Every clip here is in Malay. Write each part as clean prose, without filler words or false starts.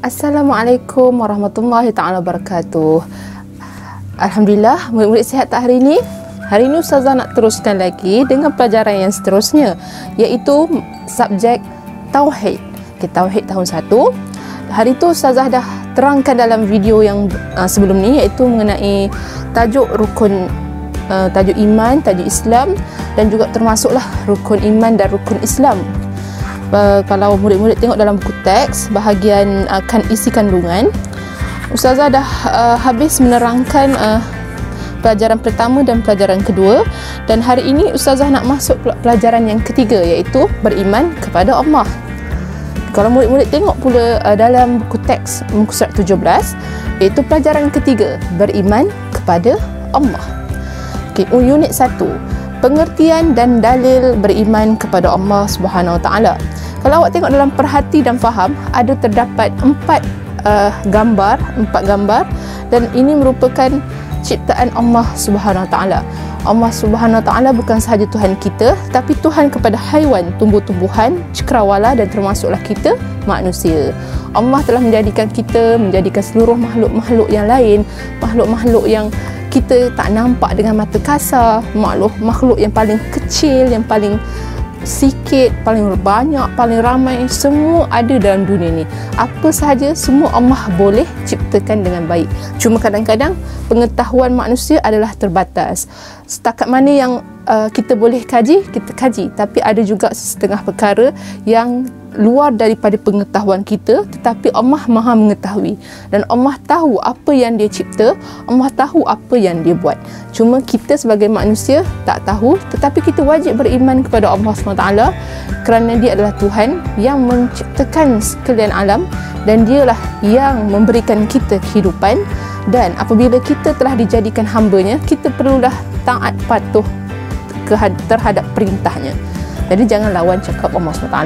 Assalamualaikum warahmatullahi ta'ala wabarakatuh. Alhamdulillah, murid-murid sihat tak hari ini? Hari ini Ustazah nak teruskan lagi dengan pelajaran yang seterusnya, iaitu subjek Tauhid. Tauhid tahun 1. Hari itu Ustazah dah terangkan dalam video yang sebelum ni, iaitu mengenai tajuk rukun, tajuk iman, tajuk Islam, dan juga termasuklah rukun iman dan rukun Islam. Kalau murid-murid tengok dalam buku teks bahagian akan isi kandungan, Ustazah dah habis menerangkan pelajaran pertama dan pelajaran kedua, dan hari ini Ustazah nak masuk pelajaran yang ketiga, iaitu beriman kepada Allah. Kalau murid-murid tengok pula dalam buku teks muka surat 17, iaitu pelajaran ketiga, beriman kepada Allah. Unit 1, pengertian dan dalil beriman kepada Allah Subhanahu Wa Taala. Kalau awak tengok dalam perhati dan faham, ada terdapat 4 gambar, dan ini merupakan ciptaan Allah Subhanahu Wa Taala. Allah Subhanahu Wa Taala bukan sahaja Tuhan kita, tapi Tuhan kepada haiwan, tumbuh-tumbuhan, cakrawala, dan termasuklah kita manusia. Allah telah menjadikan kita, menjadikan seluruh makhluk-makhluk yang lain, makhluk-makhluk yang kita tak nampak dengan mata kasar, makhluk yang paling kecil, yang paling sikit, paling banyak, paling ramai, semua ada dalam dunia ni. Apa sahaja, semua Allah boleh ciptakan dengan baik. Cuma kadang-kadang pengetahuan manusia adalah terbatas. Setakat mana yang kita boleh kaji, kita kaji. Tapi ada juga setengah perkara yang luar daripada pengetahuan kita, tetapi Allah Maha mengetahui, dan Allah tahu apa yang Dia cipta, Allah tahu apa yang Dia buat. Cuma kita sebagai manusia tak tahu, tetapi kita wajib beriman kepada Allah SWT, kerana Dia adalah Tuhan yang menciptakan sekalian alam, dan Dialah yang memberikan kita kehidupan. Dan apabila kita telah dijadikan hamba-Nya, kita perlulah taat patuh terhadap perintahnya. Jadi jangan lawan cakap Allah SWT.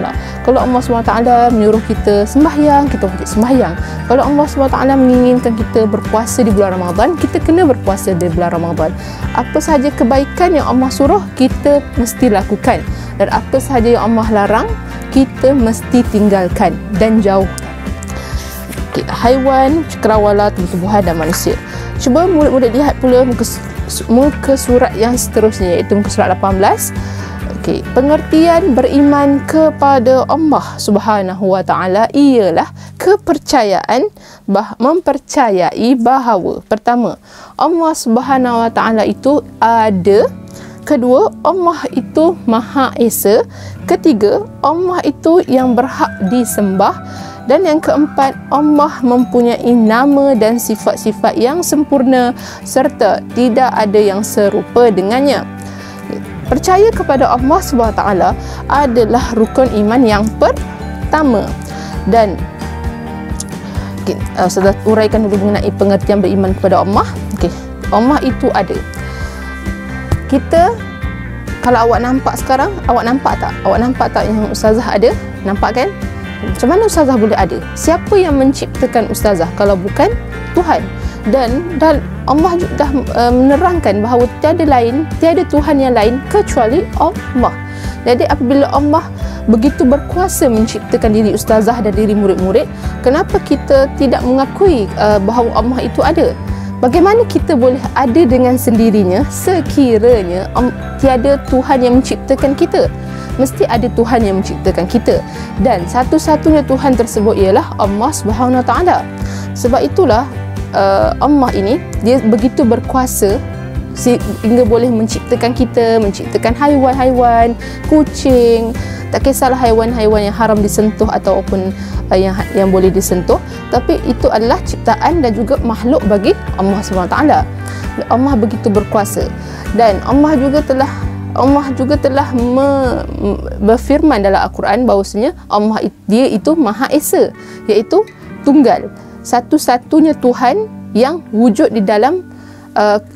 Kalau Allah SWT menyuruh kita sembahyang, kita wajib sembahyang. Kalau Allah SWT menginginkan kita berpuasa di bulan Ramadan, kita kena berpuasa di bulan Ramadan. Apa sahaja kebaikan yang Allah suruh, kita mesti lakukan. Dan apa sahaja yang Allah larang, kita mesti tinggalkan dan jauh. Haiwan, cakrawala, tumbuh-tumbuhan dan manusia. Cuba murid-murid lihat pula muka surat yang seterusnya, iaitu muka surat 18. Pengertian beriman kepada Allah Subhanahu Wa Taala ialah kepercayaan, mempercayai bahawa pertama, Allah Subhanahu Wa Taala itu ada. Kedua, Allah itu Maha Esa. Ketiga, Allah itu yang berhak disembah. Dan yang keempat, Allah mempunyai nama dan sifat-sifat yang sempurna serta tidak ada yang serupa dengannya. Percaya kepada Allah SWT adalah rukun iman yang pertama. Dan saya uraikan dulu mengenai pengertian beriman kepada Allah. Allah itu ada. Kita, kalau awak nampak sekarang, awak nampak tak? Awak nampak tak yang Ustazah ada? Nampak kan? Macam mana Ustazah boleh ada? Siapa yang menciptakan Ustazah kalau bukan Tuhan? Dan Allah dah menerangkan bahawa tiada Tuhan yang lain kecuali Allah. Jadi apabila Allah begitu berkuasa menciptakan diri Ustazah dan diri murid-murid, kenapa kita tidak mengakui bahawa Allah itu ada? Bagaimana kita boleh ada dengan sendirinya sekiranya tiada Tuhan yang menciptakan kita? Mesti ada Tuhan yang menciptakan kita, dan satu-satunya Tuhan tersebut ialah Allah Subhanahu Wa Taala. Sebab itulah Allah ini Dia begitu berkuasa sehingga boleh menciptakan kita, menciptakan haiwan-haiwan, kucing, tak kisahlah haiwan-haiwan yang haram disentuh ataupun yang boleh disentuh, tapi itu adalah ciptaan dan juga makhluk bagi Allah SWT. Allah begitu berkuasa, dan Allah juga telah berfirman dalam Al-Quran bahawasanya Dia itu Maha Esa, iaitu tunggal, satu-satunya Tuhan yang wujud di dalam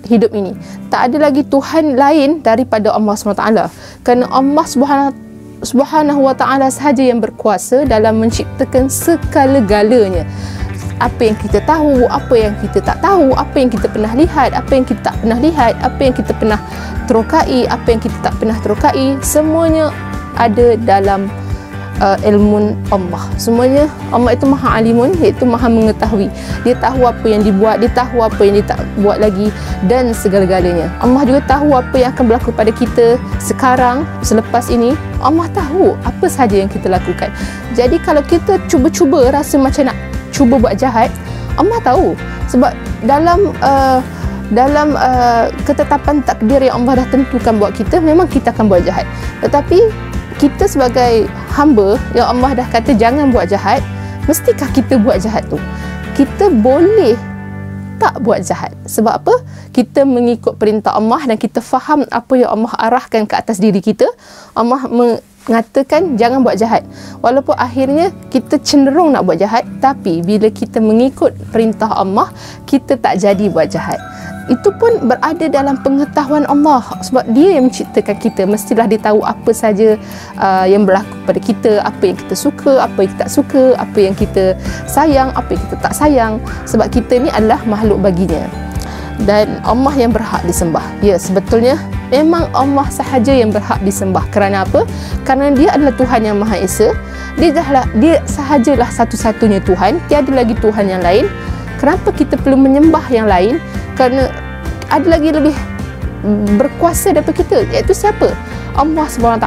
hidup ini. Tak ada lagi Tuhan lain daripada Allah SWT, kerana Allah Subhanahu Wa Taala sahaja yang berkuasa dalam menciptakan segala-galanya. Apa yang kita tahu, apa yang kita tak tahu, apa yang kita pernah lihat, apa yang kita tak pernah lihat, apa yang kita pernah terokai, apa yang kita tak pernah terokai, semuanya ada dalam ilmu Allah. Semuanya Allah itu maha alimun, iaitu maha mengetahui. Dia tahu apa yang dibuat, dia tahu apa yang dia tak buat lagi, dan segala-galanya. Allah juga tahu apa yang akan berlaku pada kita sekarang, selepas ini. Allah tahu apa sahaja yang kita lakukan. Jadi kalau kita cuba-cuba rasa macam nak cuba buat jahat, Allah tahu. Sebab dalam ketetapan takdir yang Allah dah tentukan buat kita, memang kita akan buat jahat. Tetapi kita sebagai hamba yang Allah dah kata jangan buat jahat, mestikah kita buat jahat tu? Kita boleh tak buat jahat. Sebab apa? Kita mengikut perintah Allah dan kita faham apa yang Allah arahkan ke atas diri kita. Allah mengatakan jangan buat jahat. Walaupun akhirnya kita cenderung nak buat jahat, tapi bila kita mengikut perintah Allah, kita tak jadi buat jahat. Itu pun berada dalam pengetahuan Allah, sebab Dia yang menciptakan kita. Mestilah Dia tahu apa saja yang berlaku pada kita, apa yang kita suka, apa yang kita tak suka, apa yang kita sayang, apa yang kita tak sayang. Sebab kita ni adalah makhluk baginya, dan Allah yang berhak disembah. Ya, sebetulnya memang Allah sahaja yang berhak disembah. Kerana apa? Kerana Dia adalah Tuhan yang Maha Esa. Dia sahajalah satu-satunya Tuhan, tiada lagi Tuhan yang lain. Kenapa kita perlu menyembah yang lain? Kerana ada lagi lebih berkuasa daripada kita, iaitu siapa? Allah SWT.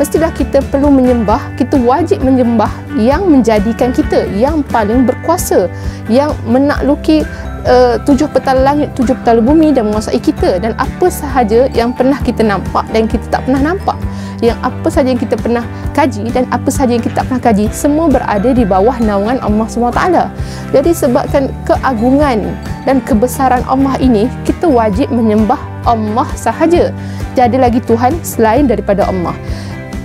Mestilah kita perlu menyembah, kita wajib menyembah yang menjadikan kita yang paling berkuasa, yang menakluki 7 petala langit, 7 petala bumi, dan menguasai kita. Dan apa sahaja yang pernah kita nampak dan kita tak pernah nampak, yang apa sahaja yang kita pernah kaji dan apa sahaja yang kita tak pernah kaji, semua berada di bawah naungan Allah SWT. Jadi sebabkan keagungan dan kebesaran Allah ini, kita wajib menyembah Allah sahaja. Tiada lagi Tuhan selain daripada Allah.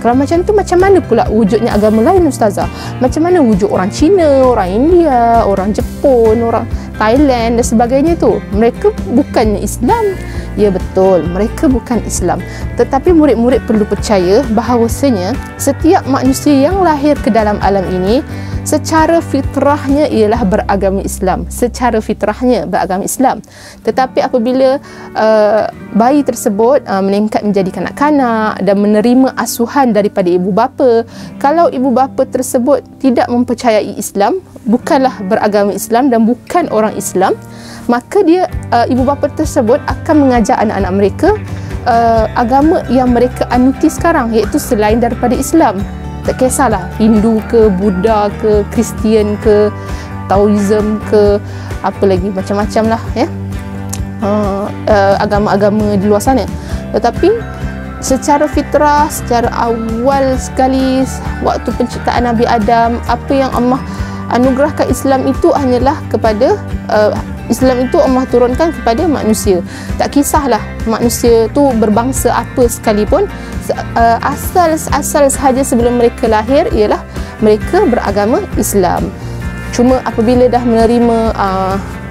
Kalau macam tu, macam mana pula wujudnya agama lain, Ustazah? Macam mana wujud orang Cina, orang India, orang Jepun, orang Thailand dan sebagainya tu? Mereka bukannya Islam. Ya, betul, mereka bukan Islam. Tetapi murid-murid perlu percaya bahawasanya setiap manusia yang lahir ke dalam alam ini secara fitrahnya ialah beragama Islam. Secara fitrahnya beragama Islam. Tetapi apabila bayi tersebut meningkat menjadi kanak-kanak dan menerima asuhan daripada ibu bapa, kalau ibu bapa tersebut tidak mempercayai Islam, bukanlah beragama Islam dan bukan orang Islam, maka dia ibu bapa tersebut akan mengajar anak-anak mereka agama yang mereka anuti sekarang, iaitu selain daripada Islam. Tak kisahlah Hindu ke, Buddha ke, Kristian ke, Taoism ke, apa lagi, macam-macam lah ya, agama-agama di luar sana. Tetapi secara fitrah, secara awal sekali waktu penciptaan Nabi Adam, apa yang Allah anugerahkan Islam itu hanyalah kepada Islam itu Allah turunkan kepada manusia. Tak kisahlah manusia tu berbangsa apa sekalipun, asal sahaja sebelum mereka lahir ialah mereka beragama Islam. Cuma apabila dah menerima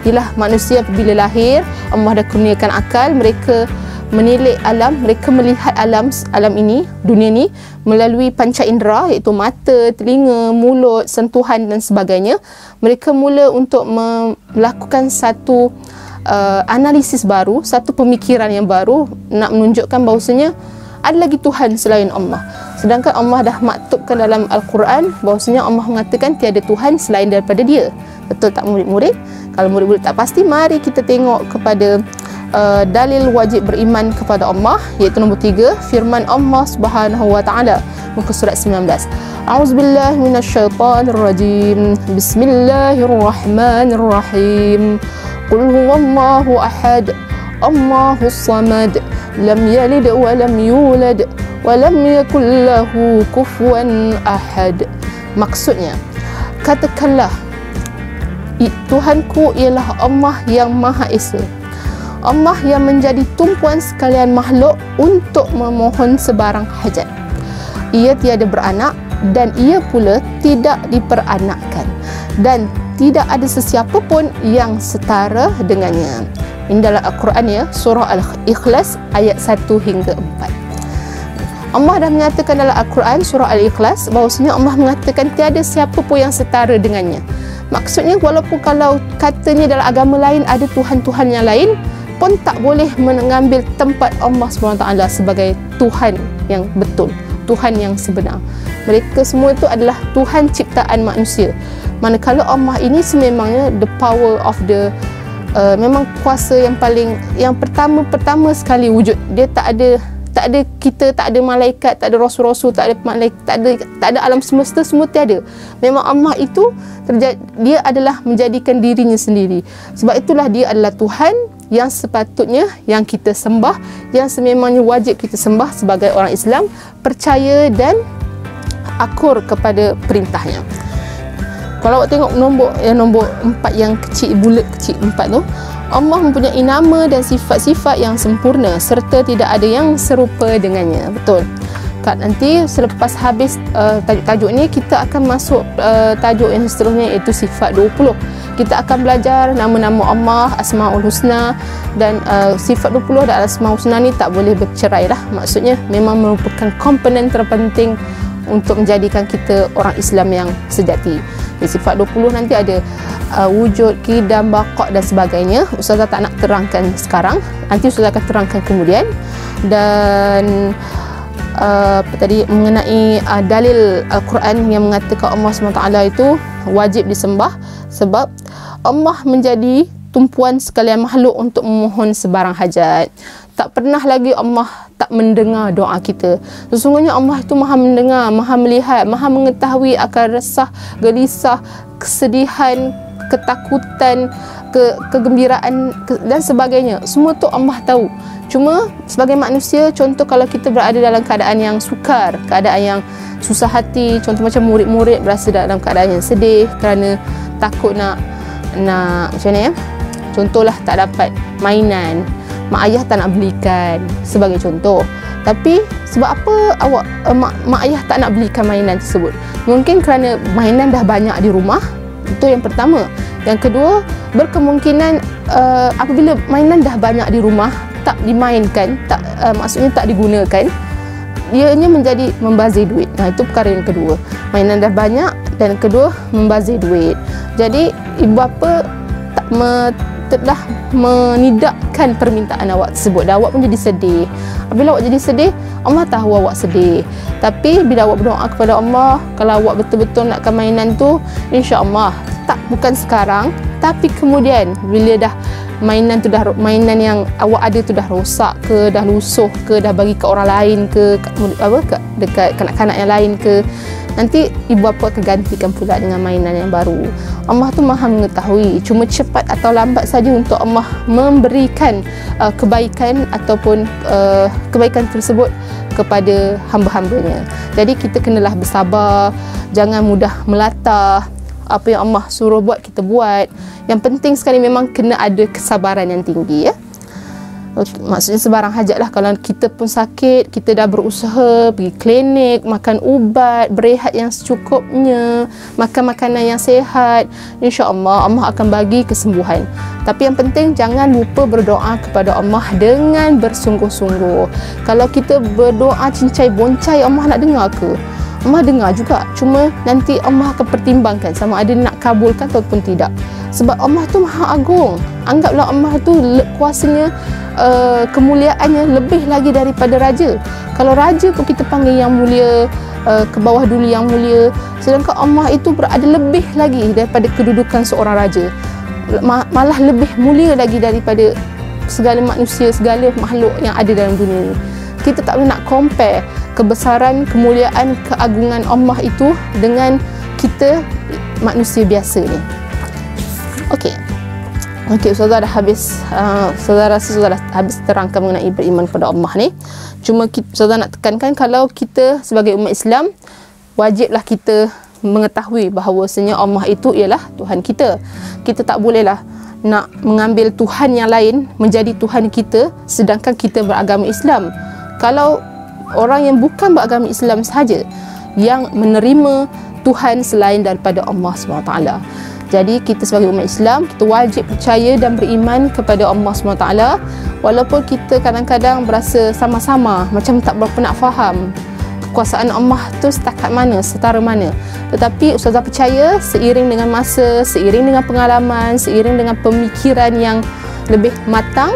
ialah manusia apabila lahir, Allah dah kurniakan akal, mereka menilik alam, mereka melihat alam ini, dunia ni melalui panca indera, iaitu mata, telinga, mulut, sentuhan dan sebagainya. Mereka mula untuk melakukan satu analisis baru, satu pemikiran yang baru, nak menunjukkan bahawasanya ada lagi Tuhan selain Allah. Sedangkan Allah dah maktubkan dalam Al-Quran bahawasanya Allah mengatakan tiada Tuhan selain daripada Dia. Betul tak murid-murid? Kalau murid-murid tak pasti, mari kita tengok kepada dalil wajib beriman kepada Allah, iaitu nombor 3, firman Allah Subhanahu wa taala muka surat 19. A'udzubillahi minasyaitonirrajim. Bismillahirrahmanirrahim. Qul huwallahu ahad, Allahus samad, lam yalid wa lam yulad wa lam yakul lahu kufuwan ahad. Maksudnya, katakanlah Tuhanku ialah Allah yang Maha Esa, Allah yang menjadi tumpuan sekalian makhluk untuk memohon sebarang hajat. Ia tiada beranak dan ia pula tidak diperanakkan, dan tidak ada sesiapa pun yang setara dengannya. Ini dalam Al-Quran ya, surah Al-Ikhlas ayat 1 hingga 4. Allah dah menyatakan dalam Al-Quran surah Al-Ikhlas bahawasanya Allah mengatakan tiada siapa pun yang setara dengannya. Maksudnya walaupun kalau katanya dalam agama lain ada Tuhan-Tuhan yang lain, pun tak boleh mengambil tempat Allah SWT sebagai Tuhan yang betul, Tuhan yang sebenar. Mereka semua itu adalah Tuhan ciptaan manusia. Manakala Allah ini sememangnya the power of the memang kuasa yang paling, yang pertama sekali wujud. Dia tak ada kita, tak ada malaikat, tak ada rasul-rasul, tak ada malaikat, tak ada alam semesta, semua tiada. Memang Allah itu dia adalah menjadikan dirinya sendiri. Sebab itulah dia adalah Tuhan yang sepatutnya yang kita sembah, yang sememangnya wajib kita sembah sebagai orang Islam, percaya dan akur kepada perintahnya. Kalau awak tengok nombor 4 yang kecil, bulat kecil 4 tu, Allah mempunyai nama dan sifat-sifat yang sempurna serta tidak ada yang serupa dengannya. Betul. Nanti selepas habis tajuk ni, kita akan masuk tajuk yang seterusnya, iaitu sifat 20. Kita akan belajar nama-nama Allah, Asmaul Husna, dan sifat 20 dan Asmaul Husna ni tak boleh bercerai lah. Maksudnya memang merupakan komponen terpenting untuk menjadikan kita orang Islam yang sejati. Sifat 20 nanti ada wujud, qidam, baqa' dan sebagainya. Ustazah tak nak terangkan sekarang, nanti Ustazah akan terangkan kemudian. Dan tadi mengenai dalil Al-Quran yang mengatakan Allah SWT itu wajib disembah, sebab Allah menjadi tumpuan sekalian makhluk untuk memohon sebarang hajat. Tak pernah lagi Allah tak mendengar doa kita. Sesungguhnya Allah itu maha mendengar, maha melihat, maha mengetahui akan resah, gelisah, kesedihan, ketakutan, kegembiraan dan sebagainya. Semua tu Allah tahu. Cuma sebagai manusia, contoh kalau kita berada dalam keadaan yang sukar, keadaan yang susah hati, contoh macam murid-murid berasa dalam keadaan yang sedih kerana takut nak macam mana ya, contohlah tak dapat mainan, mak ayah tak nak belikan, sebagai contoh. Tapi sebab apa mak ayah tak nak belikan mainan tersebut? Mungkin kerana mainan dah banyak di rumah. Itu yang pertama. Yang kedua, berkemungkinan apabila mainan dah banyak di rumah, tak dimainkan, maksudnya tak digunakan, ianya menjadi membazir duit. Itu perkara yang kedua. Mainan dah banyak, dan kedua, membazir duit. Jadi ibu bapa telah menidakkan permintaan awak tersebut, dan awak pun jadi sedih. Apabila awak jadi sedih, Allah tahu awak sedih. Tapi bila awak berdoa kepada Allah, kalau awak betul-betul nakkan mainan tu, insya-Allah, bukan sekarang, tapi kemudian bila dah mainan mainan yang awak ada tu dah rosak ke, dah lusuh ke, dah bagi ke orang lain ke, dekat kanak-kanak yang lain ke, nanti ibu bapa akan gantikan pula dengan mainan yang baru. Allah tu maha mengetahui. Cuma cepat atau lambat saja untuk Allah memberikan kebaikan ataupun kebaikan tersebut kepada hamba-hambanya. Jadi kita kenalah bersabar, jangan mudah melatah. Apa yang Allah suruh buat, kita buat. Yang penting sekali memang kena ada kesabaran yang tinggi, ya. Maksudnya sebarang hajat lah. Kalau kita pun sakit, kita dah berusaha pergi klinik, makan ubat, berehat yang secukupnya, makan makanan yang sihat, insya-Allah Allah akan bagi kesembuhan. Tapi yang penting jangan lupa berdoa kepada Allah dengan bersungguh-sungguh. Kalau kita berdoa cincai boncai, Allah nak dengar ke? Allah dengar juga, cuma nanti Allah akan pertimbangkan sama ada nak kabulkan ataupun tidak. Sebab Allah tu maha agung. Anggaplah Allah tu kuasanya, kemuliaannya lebih lagi daripada raja. Kalau raja pun kita panggil yang mulia, ke bawah dulu yang mulia, sedangkan Allah itu berada lebih lagi daripada kedudukan seorang raja, malah lebih mulia lagi daripada segala manusia, segala makhluk yang ada dalam dunia ini. Kita tak boleh nak compare kebesaran, kemuliaan, keagungan Allah itu dengan kita manusia biasa ni. Okey, Ustazah dah habis, Ustazah rasa Ustazah dah habis terangkan mengenai beriman kepada Allah ni. Cuma Ustazah nak tekankan, kalau kita sebagai umat Islam, wajiblah kita mengetahui bahawasanya Allah itu ialah Tuhan kita. Kita tak bolehlah nak mengambil Tuhan yang lain menjadi Tuhan kita sedangkan kita beragama Islam. Kalau orang yang bukan beragama Islam sahaja yang menerima Tuhan selain daripada Allah SWT. Jadi kita sebagai umat Islam, kita wajib percaya dan beriman kepada Allah SWT. Walaupun kita kadang-kadang berasa sama-sama macam tak berapa nak faham kekuasaan Allah tu setakat mana, setara mana. Tetapi Ustazah percaya seiring dengan masa, seiring dengan pengalaman, seiring dengan pemikiran yang lebih matang,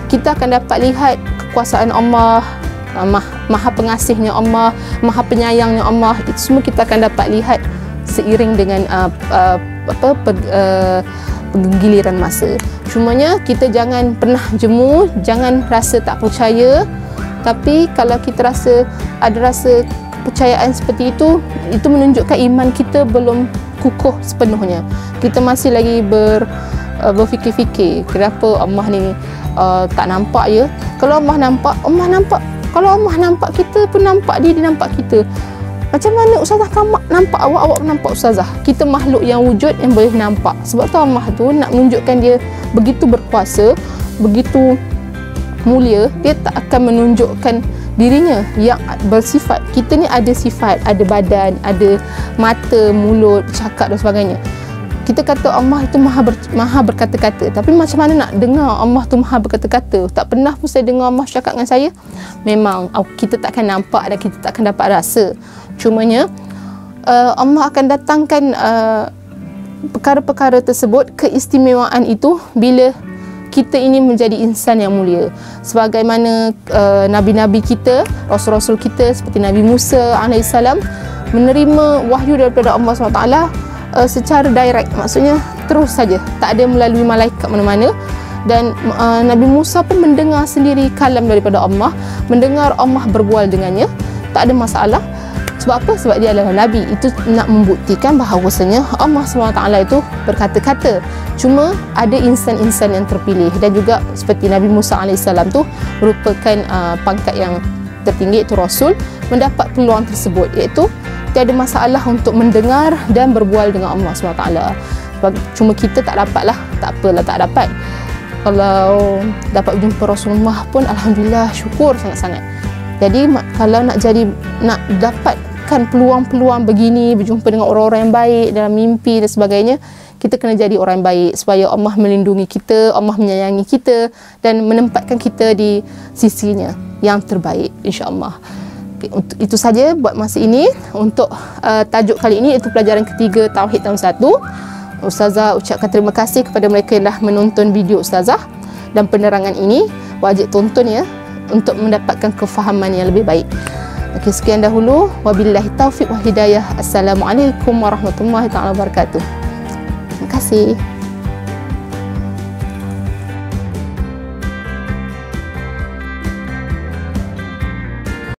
kita akan dapat lihat kekuasaan Allah maha pengasihnya Allah, maha penyayangnya Allah. Itu semua kita akan dapat lihat seiring dengan giliran masa. Cumanya kita jangan pernah jemu, jangan rasa tak percaya. Tapi kalau kita ada rasa kepercayaan seperti itu menunjukkan iman kita belum kukuh sepenuhnya. Kita masih lagi berfikir-fikir, kenapa Allah ni tak nampak ya? Kalau Allah nampak. Kalau Allah nampak, kita pun nampak dia nampak kita. Macam mana Ustazah nampak awak nampak Ustazah? Kita makhluk yang wujud yang boleh nampak. Sebab tu Allah tu nak menunjukkan dia begitu berkuasa, begitu mulia. Dia tak akan menunjukkan dirinya yang bersifat. Kita ni ada sifat, ada badan, ada mata, mulut, cakap dan sebagainya. Kita kata Allah itu maha berkata-kata, tapi macam mana nak dengar Allah tu maha berkata-kata? Tak pernah pun saya dengar Allah cakap dengan saya. Memang kita tak akan nampak dan kita tak akan dapat rasa. Cumanya Allah akan datangkan perkara-perkara tersebut, keistimewaan itu bila kita ini menjadi insan yang mulia. Sebagaimana nabi-nabi kita, rasul-rasul kita seperti Nabi Musa alaihissalam menerima wahyu daripada Allah SWT secara direct, maksudnya terus saja, tak ada melalui malaikat mana-mana. Dan Nabi Musa pun mendengar sendiri kalam daripada Allah, mendengar Allah berbual dengannya, tak ada masalah. Sebab apa? Sebab dia adalah Nabi. Itu nak membuktikan bahawasanya Allah SWT itu berkata-kata. Cuma ada insan-insan yang terpilih, dan juga seperti Nabi Musa AS tu merupakan pangkat yang tertinggi, iaitu Rasul, mendapat peluang tersebut, iaitu tiada masalah untuk mendengar dan berbual dengan Allah SWT. Cuma kita tak dapat lah, tak apalah tak dapat. Kalau dapat berjumpa Rasulullah pun Alhamdulillah, syukur sangat-sangat. Jadi kalau nak dapatkan peluang-peluang begini, berjumpa dengan orang-orang yang baik dalam mimpi dan sebagainya, kita kena jadi orang yang baik supaya Allah melindungi kita, Allah menyayangi kita dan menempatkan kita di sisinya yang terbaik, insya-Allah. Okay, itu saja buat masa ini. Untuk tajuk kali ini, iaitu pelajaran ketiga Tauhid tahun 1. Ustazah ucapkan terima kasih kepada mereka yang telah menonton video Ustazah, dan penerangan ini wajib tonton ya, untuk mendapatkan kefahaman yang lebih baik. Okey, sekian dahulu. Wabillahi taufiq wal hidayah. Assalamualaikum warahmatullahi taala wabarakatuh. Terima kasih.